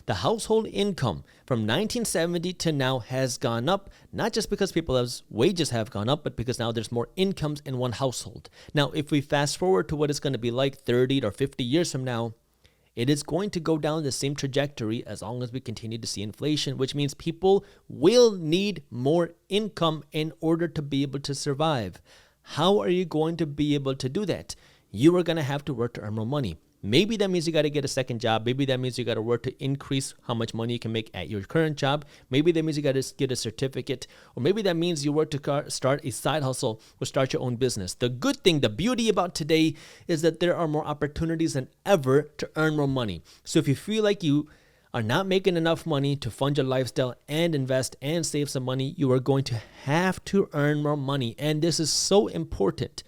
The household income from 1970 to now has gone up, not just because people's wages have gone up, but because now there's more incomes in one household. Now, if we fast forward to what it's going to be like 30 or 50 years from now, it is going to go down the same trajectory as long as we continue to see inflation, which means people will need more income in order to be able to survive. How are you going to be able to do that? You are going to have to work to earn more money. Maybe that means you got to get a second job. Maybe that means you got to work to increase how much money you can make at your current job. Maybe that means you got to get a certificate. Or maybe that means you work to start a side hustle or start your own business. The good thing, the beauty about today is that there are more opportunities than ever to earn more money. So if you feel like you are not making enough money to fund your lifestyle and invest and save some money, you are going to have to earn more money. And this is so important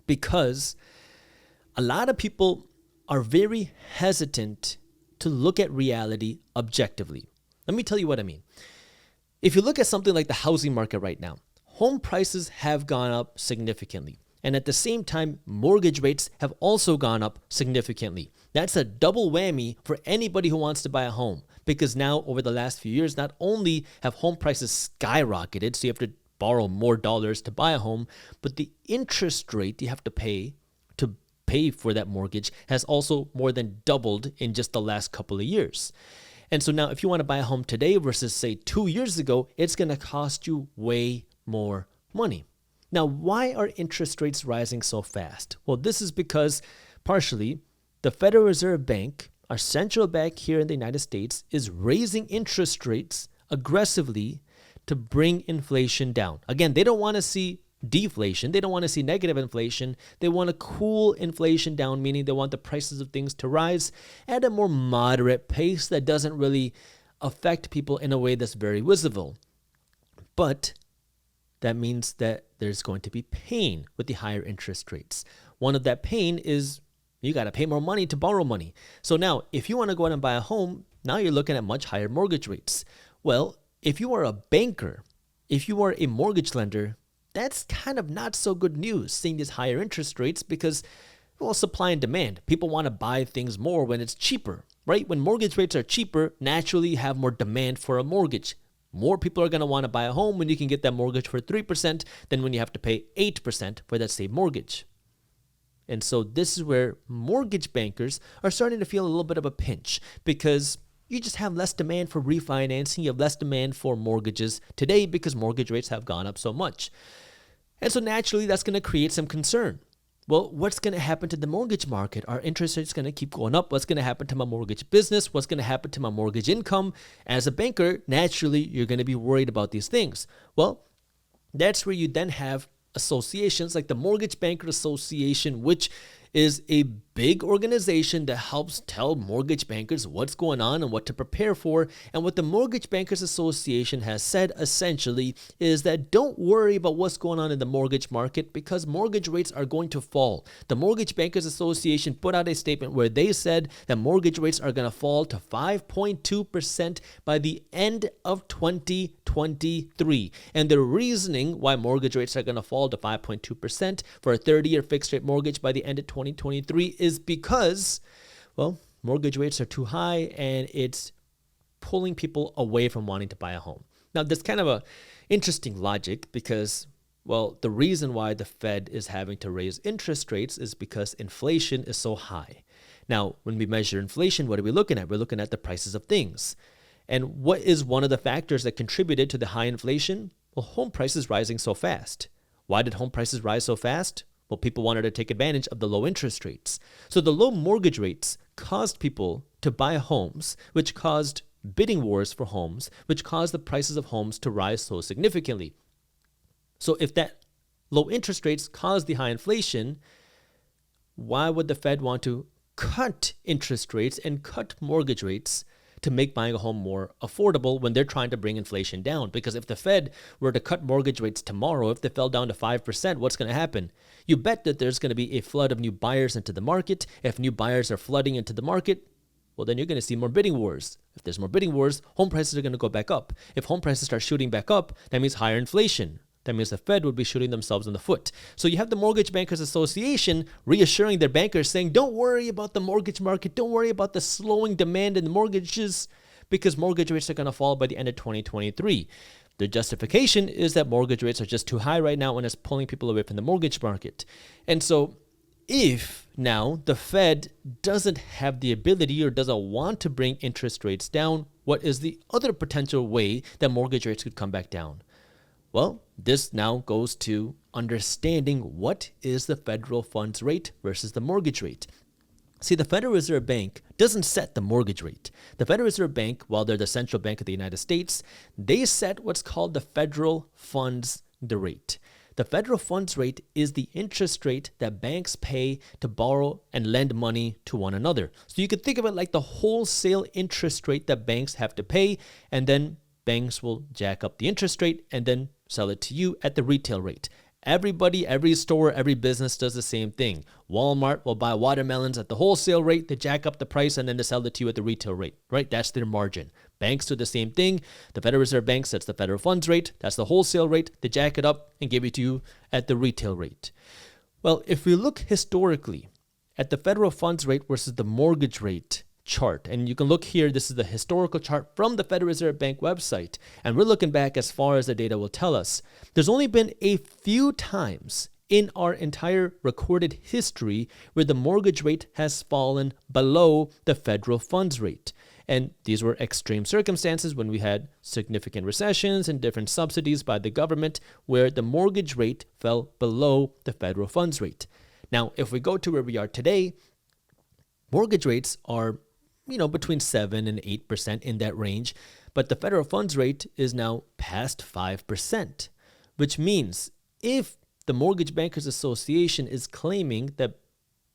because a lot of people are very hesitant to look at reality objectively. Let me tell you what I mean. If you look at something like the housing market right now, home prices have gone up significantly. And at the same time, mortgage rates have also gone up significantly. That's a double whammy for anybody who wants to buy a home. Because now, over the last few years, not only have home prices skyrocketed, so you have to borrow more dollars to buy a home, but the interest rate you have to pay for that mortgage has also more than doubled in just the last couple of years. And so now if you want to buy a home today versus say 2 years ago, it's going to cost you way more money. Now, why are interest rates rising so fast? Well, this is because partially the Federal Reserve Bank, our central bank here in the United States, is raising interest rates aggressively to bring inflation down. Again, they don't want to see deflation. They don't want to see negative inflation. They want to cool inflation down, meaning they want the prices of things to rise at a more moderate pace that doesn't really affect people in a way that's very visible. But that means that there's going to be pain with the higher interest rates. One of that pain is you got to pay more money to borrow money. So now, if you want to go out and buy a home, now you're looking at much higher mortgage rates. Well, if you are a banker, if you are a mortgage lender, that's kind of not so good news, seeing these higher interest rates because, well, supply and demand. People want to buy things more when it's cheaper, right? When mortgage rates are cheaper, naturally you have more demand for a mortgage. More people are going to want to buy a home when you can get that mortgage for 3% than when you have to pay 8% for that same mortgage. And so this is where mortgage bankers are starting to feel a little bit of a pinch because you just have less demand for refinancing. You have less demand for mortgages today because mortgage rates have gone up so much. And so naturally, that's going to create some concern. Well, what's going to happen to the mortgage market? Are interest rates going to keep going up? What's going to happen to my mortgage business? What's going to happen to my mortgage income? As a banker, naturally, you're going to be worried about these things. Well, that's where you then have associations like the Mortgage Banker Association, which is a big organization that helps tell mortgage bankers what's going on and what to prepare for. And what the Mortgage Bankers Association has said essentially is that don't worry about what's going on in the mortgage market because mortgage rates are going to fall. The Mortgage Bankers Association put out a statement where they said that mortgage rates are going to fall to 5.2% by the end of 2023. And the reasoning why mortgage rates are going to fall to 5.2% for a 30-year fixed rate mortgage by the end of 2023 is because, well, mortgage rates are too high and it's pulling people away from wanting to buy a home. Now, that's kind of a interesting logic because, well, the reason why the Fed is having to raise interest rates is because inflation is so high. Now, when we measure inflation, what are we looking at? We're looking at the prices of things. And what is one of the factors that contributed to the high inflation? Well, home prices rising so fast. Why did home prices rise so fast? Well, people wanted to take advantage of the low interest rates. So the low mortgage rates caused people to buy homes, which caused bidding wars for homes, which caused the prices of homes to rise so significantly. So if that low interest rates caused the high inflation, why would the Fed want to cut interest rates and cut mortgage rates to make buying a home more affordable when they're trying to bring inflation down? Because if the Fed were to cut mortgage rates tomorrow, if they fell down to 5%, what's going to happen? You bet that there's going to be a flood of new buyers into the market. If new buyers are flooding into the market, well, then you're going to see more bidding wars. If there's more bidding wars, home prices are going to go back up. If home prices start shooting back up, that means higher inflation. that means the Fed would be shooting themselves in the foot. So you have the Mortgage Bankers Association reassuring their bankers, saying, don't worry about the mortgage market, don't worry about the slowing demand in the mortgages, because mortgage rates are going to fall by the end of 2023. The justification is that mortgage rates are just too high right now and it's pulling people away from the mortgage market. And so if now the Fed doesn't have the ability or doesn't want to bring interest rates down, what is the other potential way that mortgage rates could come back down? Well, this now goes to understanding what is the federal funds rate versus the mortgage rate. See, the Federal Reserve Bank doesn't set the mortgage rate. The Federal Reserve Bank, while they're the central bank of the United States, they set what's called the federal funds rate. The federal funds rate is the interest rate that banks pay to borrow and lend money to one another. So you could think of it like the wholesale interest rate that banks have to pay, and then banks will jack up the interest rate and then sell it to you at the retail rate. Everybody, every store, every business does the same thing. Walmart will buy watermelons at the wholesale rate, they jack up the price, and then they sell it to you at the retail rate, right? That's their margin. Banks do the same thing. The Federal Reserve Bank sets the federal funds rate. That's the wholesale rate. They jack it up and give it to you at the retail rate. Well, if we look historically at the federal funds rate versus the mortgage rate chart, and you can look here, this is the historical chart from the Federal Reserve Bank website, and we're looking back as far as the data will tell us. There's only been a few times in our entire recorded history where the mortgage rate has fallen below the federal funds rate. And these were extreme circumstances when we had significant recessions and different subsidies by the government where the mortgage rate fell below the federal funds rate. Now, if we go to where we are today, mortgage rates are between 7 and 8% in that range, but the federal funds rate is now past 5%, which means if the Mortgage Bankers Association is claiming that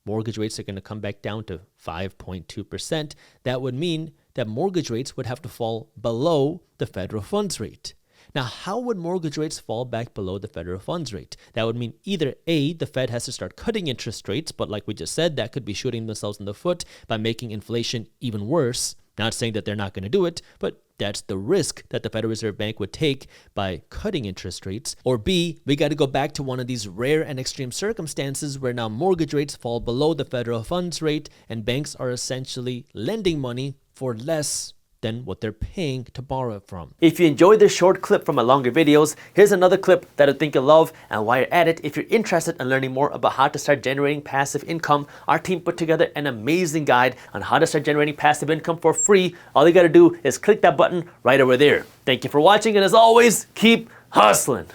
mortgage rates are going to come back down to 5.2%, that would mean that mortgage rates would have to fall below the federal funds rate. Now, how would mortgage rates fall back below the federal funds rate? That would mean either A, the Fed has to start cutting interest rates, but like we just said, that could be shooting themselves in the foot by making inflation even worse. Not saying that they're not going to do it, but that's the risk that the Federal Reserve Bank would take by cutting interest rates. Or B, we got to go back to one of these rare and extreme circumstances where now mortgage rates fall below the federal funds rate and banks are essentially lending money for less than what they're paying to borrow it from. If you enjoyed this short clip from my longer videos, here's another clip that I think you'll love. And while you're at it, if you're interested in learning more about how to start generating passive income, our team put together an amazing guide on how to start generating passive income for free. All you gotta do is click that button right over there. Thank you for watching, and as always, keep hustling.